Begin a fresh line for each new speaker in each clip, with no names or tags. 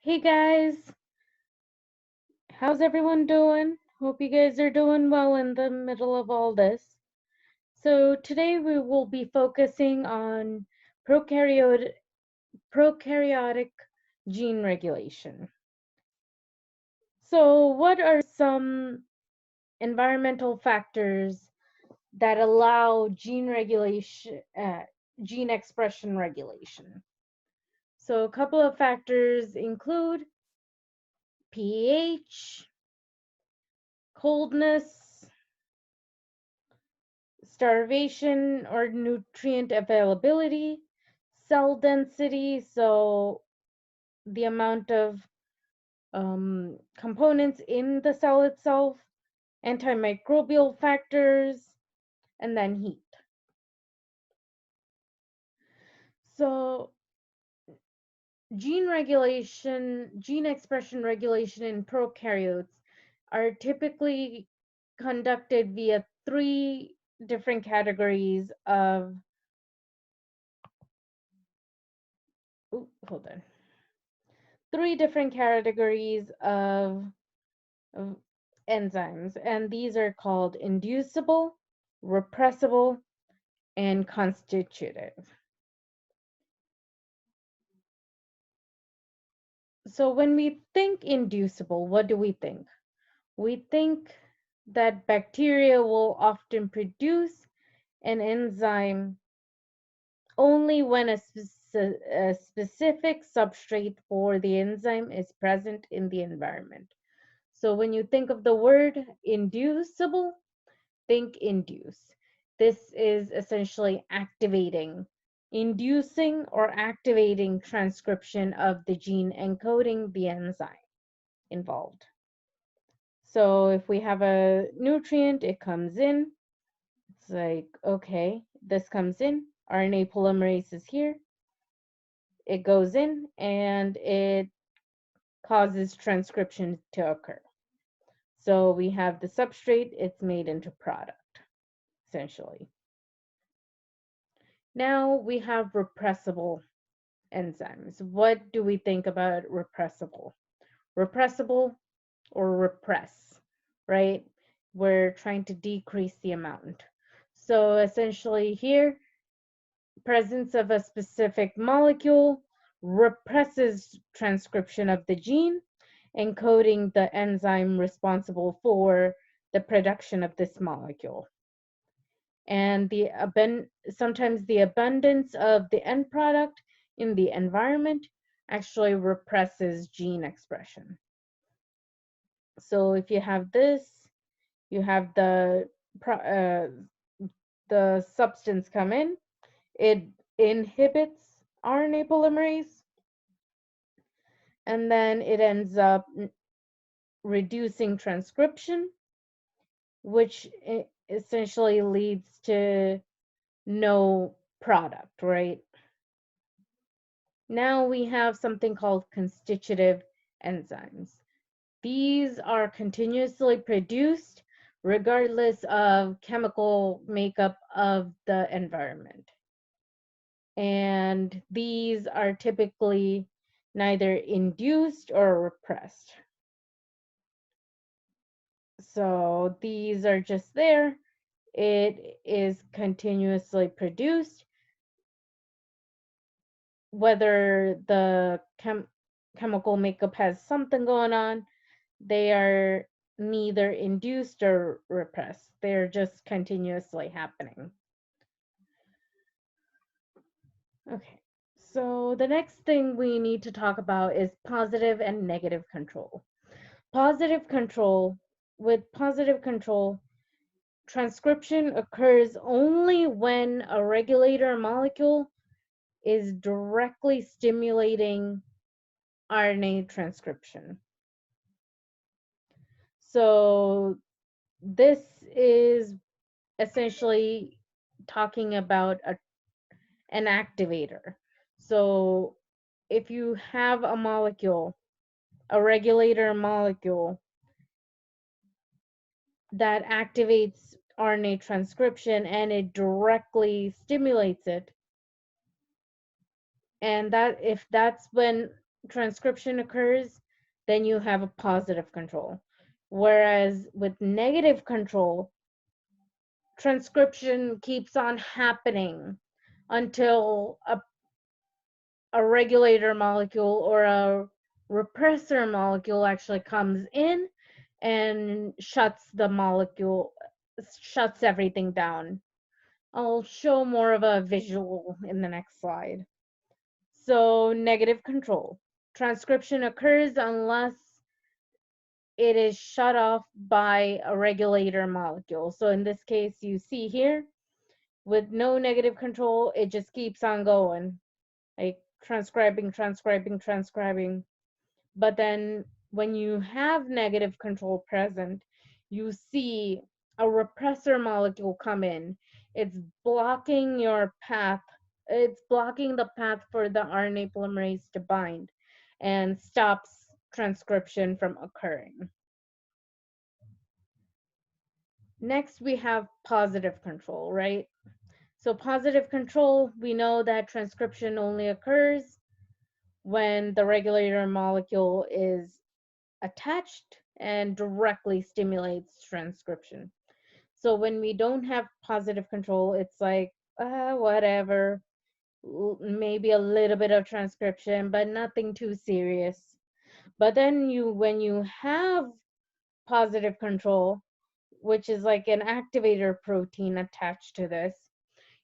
Hey guys, how's everyone doing? Hope you guys are doing well in the middle of all this. So today we will be focusing on prokaryotic gene regulation. So what are some environmental factors that allow gene expression regulation? So a couple of factors include pH, coldness, starvation or nutrient availability, cell density, so the amount of components in the cell itself, antimicrobial factors, and then heat. So gene expression regulation in prokaryotes are typically conducted via three different categories of, hold on, three different categories of enzymes, and these are called inducible, repressible, and constitutive. So when we think inducible, what do we think? We think that bacteria will often produce an enzyme only when a specific substrate for the enzyme is present in the environment. So when you think of the word inducible, think induce. This is essentially inducing or activating transcription of the gene encoding the enzyme involved. So if we have a nutrient, it comes in. It's like, okay, this comes in. RNA polymerase is here. It goes in and it causes transcription to occur. So we have the substrate, it's made into product, essentially. Now we have repressible enzymes. What do we think about repressible? Repressible or repress, right? We're trying to decrease the amount. So essentially here, presence of a specific molecule represses transcription of the gene, encoding the enzyme responsible for the production of this molecule. And sometimes the abundance of the end product in the environment actually represses gene expression. So if you have this, you have the substance come in, it inhibits RNA polymerase, and then it ends up reducing transcription, which essentially leads to no product, right? Now we have something called constitutive enzymes. These are continuously produced regardless of chemical makeup of the environment. And these are typically neither induced or repressed. So these are just there. It is continuously produced, whether the chemical makeup has something going on. They are neither induced or repressed. They're just continuously happening. Okay, so the next thing we need to talk about is positive and negative control. With positive control, transcription occurs only when a regulator molecule is directly stimulating RNA transcription. So this is essentially talking about an activator. So if you have a molecule, a regulator molecule that activates RNA transcription and it directly stimulates it, and that if that's when transcription occurs, then you have a positive control. Whereas with negative control, transcription keeps on happening until a regulator molecule or a repressor molecule actually comes in and shuts everything down. I'll show more of a visual in the next slide. So negative control. Transcription occurs unless it is shut off by a regulator molecule. So in this case, you see here, with no negative control, it just keeps on going, like transcribing. But then when you have negative control present, you see a repressor molecule come in. It's blocking your path. It's blocking the path for the RNA polymerase to bind and stops transcription from occurring. Next, we have positive control, right? So positive control, we know that transcription only occurs when the regulator molecule is attached and directly stimulates transcription. So when we don't have positive control, it's like, whatever, maybe a little bit of transcription, but nothing too serious. But then when you have positive control, which is like an activator protein attached to this,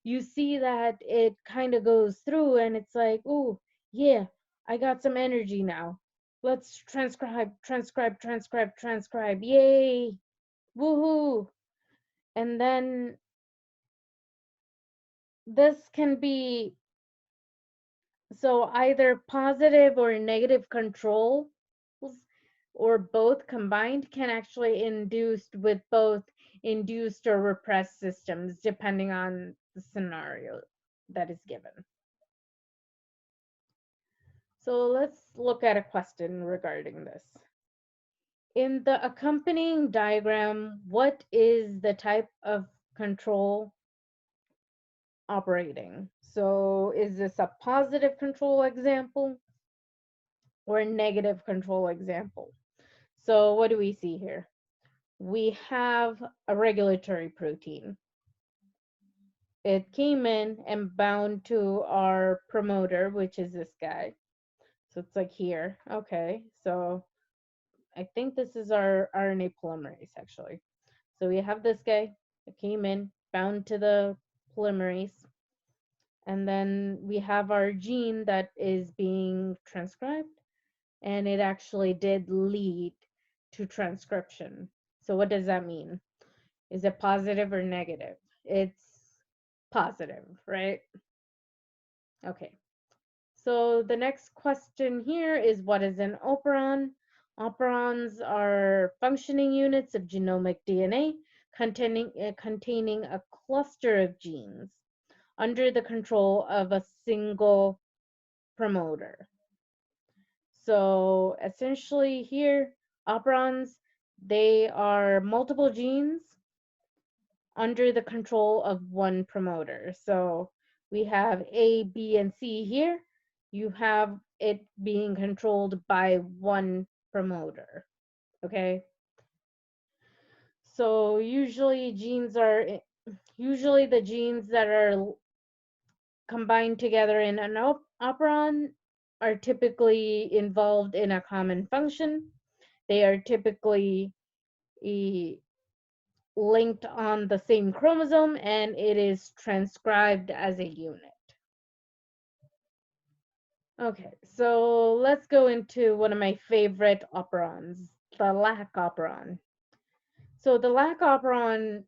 you see that it kind of goes through and it's like, oh, yeah, I got some energy now. Let's transcribe, yay, woohoo. And then this can be, so either positive or negative controls or both combined can actually induced with both induced or repressed systems, depending on the scenario that is given. So let's look at a question regarding this. In the accompanying diagram, what is the type of control operating? So is this a positive control example or a negative control example? So what do we see here? We have a regulatory protein. It came in and bound to our promoter, which is this guy. So it's like here. Okay, so I think this is our RNA polymerase, actually. So we have this guy that came in, bound to the polymerase. And then we have our gene that is being transcribed. And it actually did lead to transcription. So what does that mean? Is it positive or negative? It's positive, right? Okay. So the next question here is, what is an operon? Operons are functioning units of genomic DNA containing a cluster of genes under the control of a single promoter. So essentially here, operons, they are multiple genes under the control of one promoter. So we have A, B, and C here. You have it being controlled by one promoter, okay? So usually the genes that are combined together in an operon are typically involved in a common function. They are typically linked on the same chromosome, and it is transcribed as a unit. Okay, so let's go into one of my favorite operons, the lac operon. So the lac operon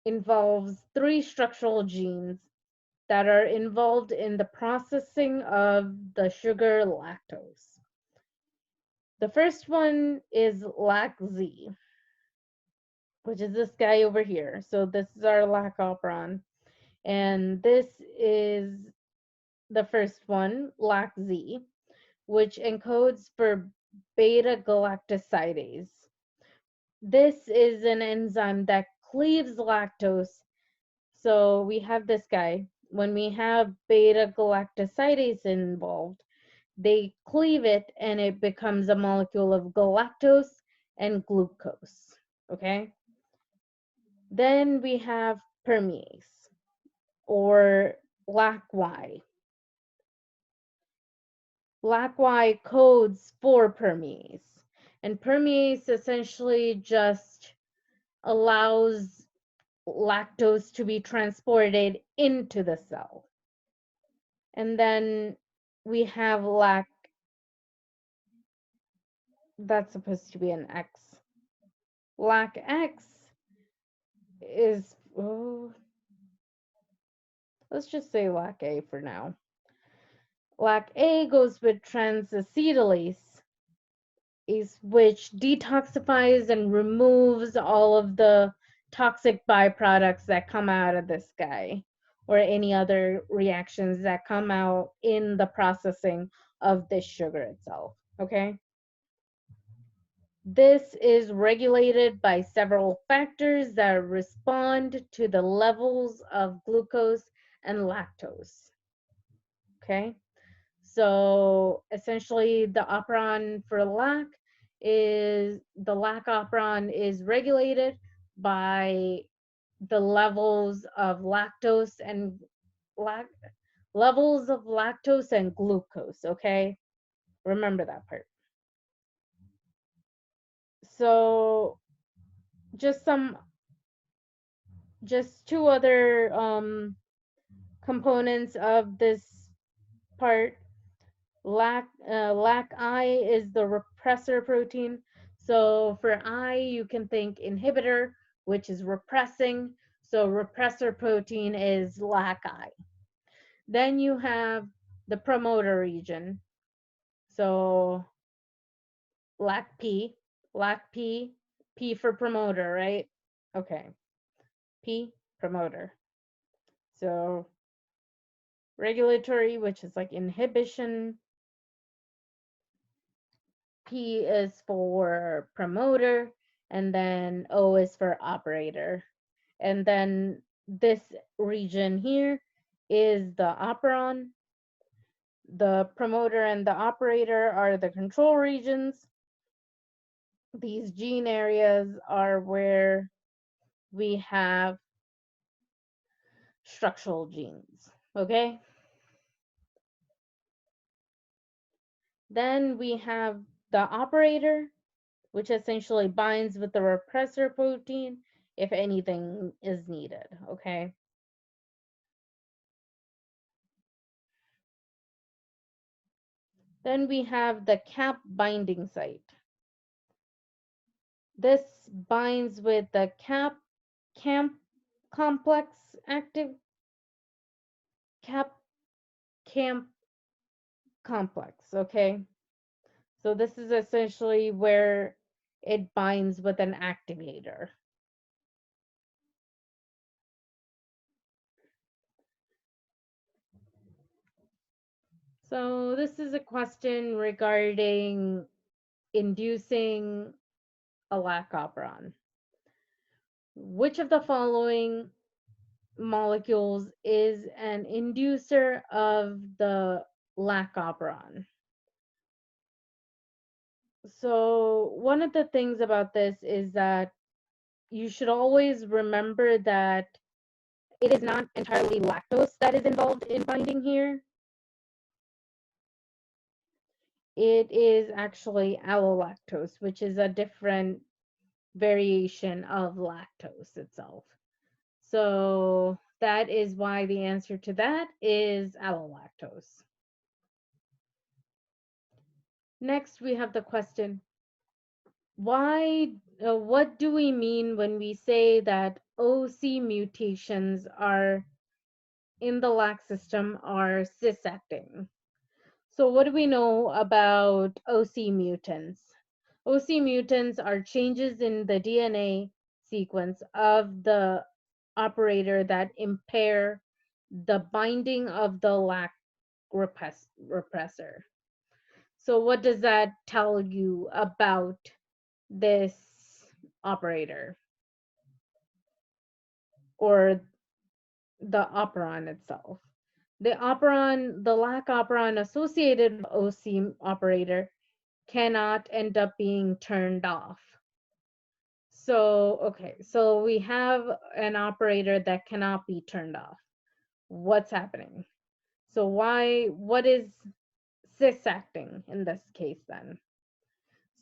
involves 3 structural genes that are involved in the processing of the sugar lactose. The first one is LAC-Z, which is this guy over here. So this is our lac operon, and this is the first one, LAC-Z, which encodes for beta-galactosidase. This is an enzyme that cleaves lactose. So we have this guy. When we have beta-galactosidase involved, they cleave it and it becomes a molecule of galactose and glucose, okay? Then we have permease or LAC-Y. LAC-Y codes for permease. And permease essentially just allows lactose to be transported into the cell. And then we have that's supposed to be an X. LAC-X is, oh, let's just say LAC-A for now. LAC-A goes with transacetylase, which detoxifies and removes all of the toxic byproducts that come out of this guy, or any other reactions that come out in the processing of this sugar itself, okay? This is regulated by several factors that respond to the levels of glucose and lactose, okay? So essentially the operon for LAC is, the LAC operon is regulated by the levels of lactose and levels of lactose and glucose, okay? Remember that part. So just two other components of this part. LAC-I is the repressor protein. So for I, you can think inhibitor, which is repressing. So repressor protein is LAC-I. Then you have the promoter region. So LAC-P, LAC-P, P for promoter, right? Okay, P, promoter. So regulatory, which is like inhibition. P is for promoter, and then O is for operator. And then this region here is the operon. The promoter and the operator are the control regions. These gene areas are where we have structural genes, okay? Then we have the operator, which essentially binds with the repressor protein if anything is needed, okay? Then we have the cap binding site. This binds with the camp complex active camp complex, okay? So this is essentially where it binds with an activator. So this is a question regarding inducing a lac operon. Which of the following molecules is an inducer of the lac operon? So one of the things about this is that you should always remember that it is not entirely lactose that is involved in binding here. It is actually allolactose, which is a different variation of lactose itself. So that is why the answer to that is allolactose. Next, we have the question, what do we mean when we say that OC mutations are in the LAC system are cis-acting? So what do we know about OC mutants? OC mutants are changes in the DNA sequence of the operator that impair the binding of the LAC repressor. So what does that tell you about this operator or the operon itself? The lac operon associated with OC operator cannot end up being turned off. So, okay, so we have an operator that cannot be turned off. What's happening? So what is cis acting in this case then?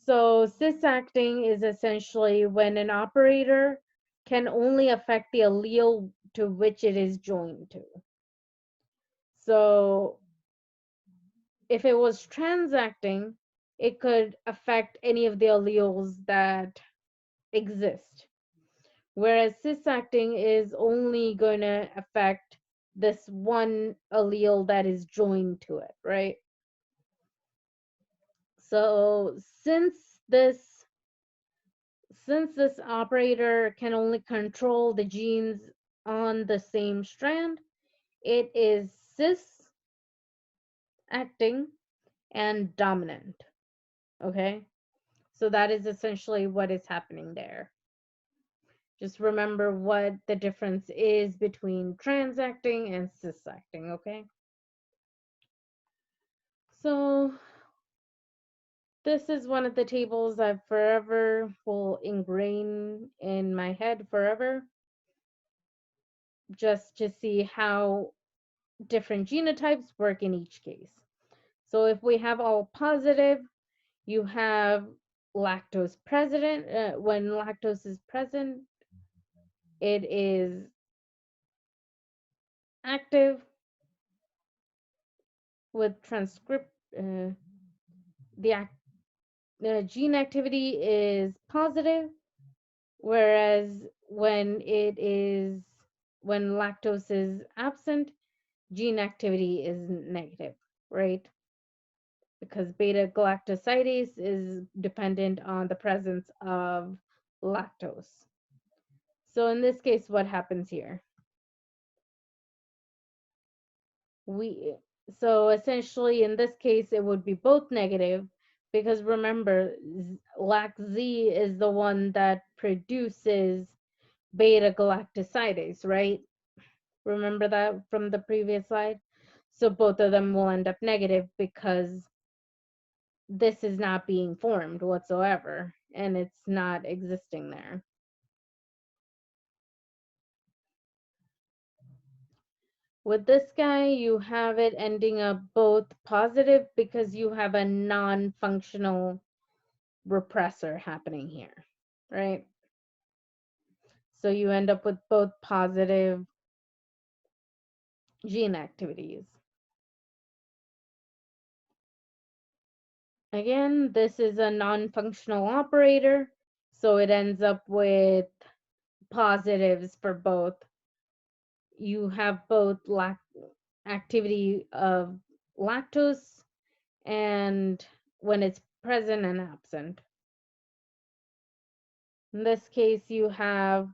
So cis acting is essentially when an operator can only affect the allele to which it is joined to. So if it was transacting, it could affect any of the alleles that exist. Whereas cisacting is only going to affect this one allele that is joined to it, right? So this since this operator can only control the genes on the same strand, it is cis acting and dominant. Okay, so that is essentially what is happening there. Just remember what the difference is between transacting and cisacting, okay? So this is one of the tables I forever will ingrain in my head forever, just to see how different genotypes work in each case. So if we have all positive, you have lactose present. When lactose is present, it is active with transcript. The gene activity is positive, whereas when lactose is absent, gene activity is negative, right? Because beta galactosidase is dependent on the presence of lactose. So in this case, what happens here? So essentially in this case, it would be both negative, because remember, LAC-Z is the one that produces beta galactosidase, right? Remember that from the previous slide? So both of them will end up negative because this is not being formed whatsoever, and it's not existing there. With this guy, you have it ending up both positive because you have a non-functional repressor happening here, right? So you end up with both positive gene activities. Again, this is a non-functional operator, so it ends up with positives for both. You have both activity of lactose and when it's present and absent. In this case, you have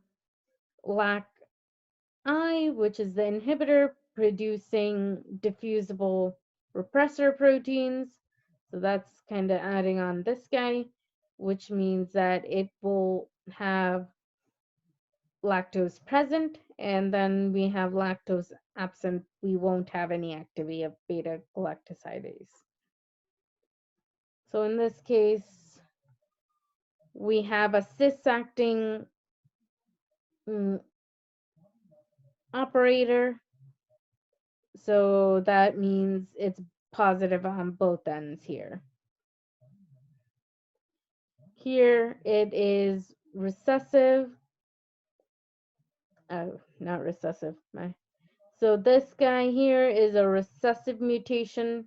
LAC-I, which is the inhibitor producing diffusible repressor proteins. So that's kind of adding on this guy, which means that it will have lactose present, and then we have lactose absent. We won't have any activity of beta galactosidase. So in this case, we have a cis-acting operator. So that means it's positive on both ends here. Here it is recessive. Oh, not recessive. So this guy here is a recessive mutation.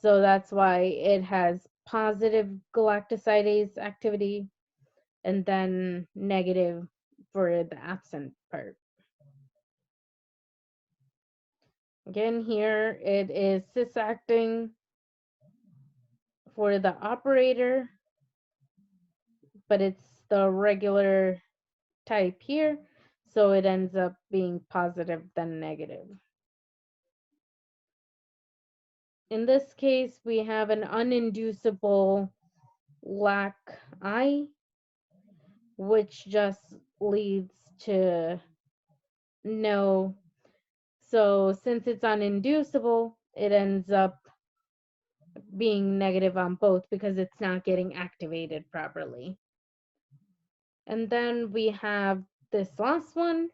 So that's why it has positive galactosidase activity and then negative for the absent part. Again, here it is cis-acting for the operator, but it's the regular type here, so it ends up being positive than negative. In this case, we have an uninducible LAC-I, which just leads to no So since it's uninducible, it ends up being negative on both because it's not getting activated properly. And then we have this last one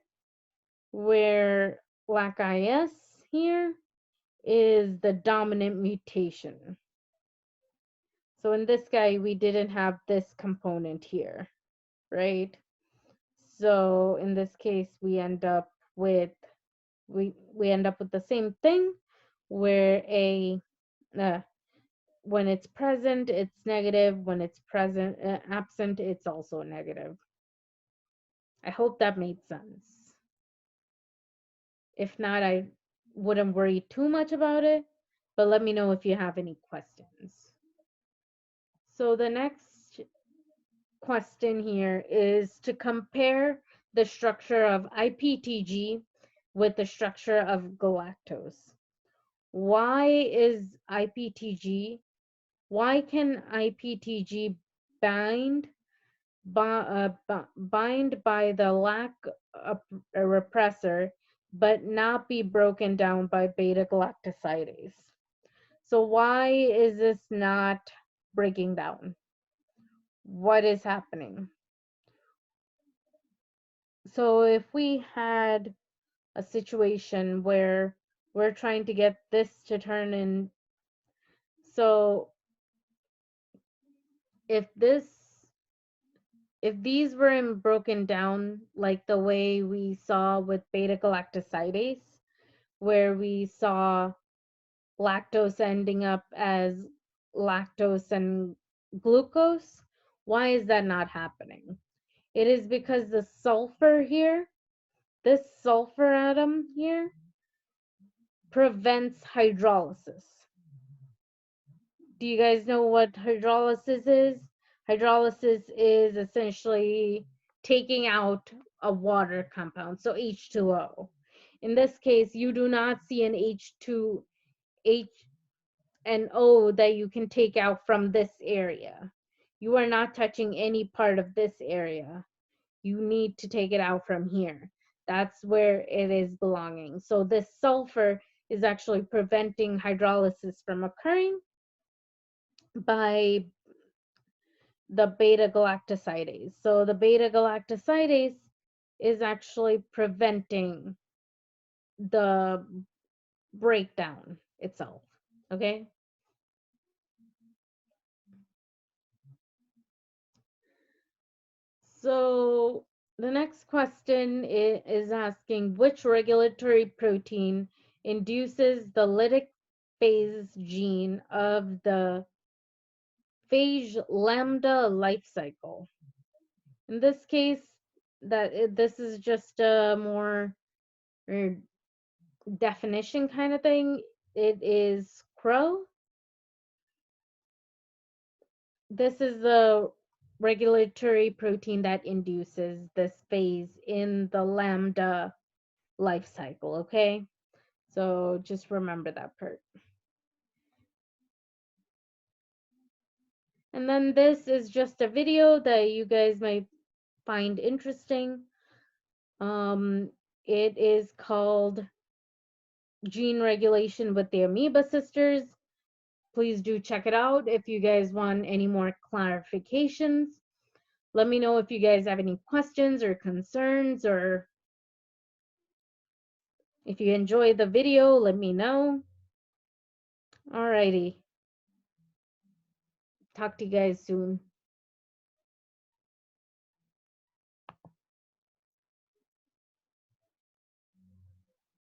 where LAC-IS here is the dominant mutation. So in this guy, we didn't have this component here, right? So in this case, we end up with the same thing where when it's present, it's negative. When it's absent, it's also negative. I hope that made sense. If not, I wouldn't worry too much about it, but let me know if you have any questions. So the next question here is to compare the structure of IPTG with the structure of galactose. Why can IPTG bind by the lac of a repressor but not be broken down by beta galactosidase? So why is this not breaking down? What is happening? So if we had a situation where we're trying to get this to turn in, so if these weren't broken down like the way we saw with beta galactosidase, where we saw lactose ending up as lactose and glucose, why is that not happening? It is because the sulfur here, this sulfur atom here, prevents hydrolysis. Do you guys know what hydrolysis is? Hydrolysis is essentially taking out a water compound, so H2O. In this case, you do not see an H2, H and O that you can take out from this area. You are not touching any part of this area. You need to take it out from here. That's where it is belonging. So this sulfur is actually preventing hydrolysis from occurring by the beta galactosidase. So the beta galactosidase is actually preventing the breakdown itself, okay? So the next question is asking which regulatory protein induces the lytic phase gene of the phage lambda life cycle. In this case, this is just a more definition kind of thing. It is crow. This is the regulatory protein that induces this phase in the lambda life cycle, okay? So just remember that part. And then this is just a video that you guys might find interesting. It is called Gene Regulation with the Amoeba Sisters. Please do check it out if you guys want any more clarifications. Let me know if you guys have any questions or concerns, or if you enjoyed the video, let me know. Alrighty. Talk to you guys soon.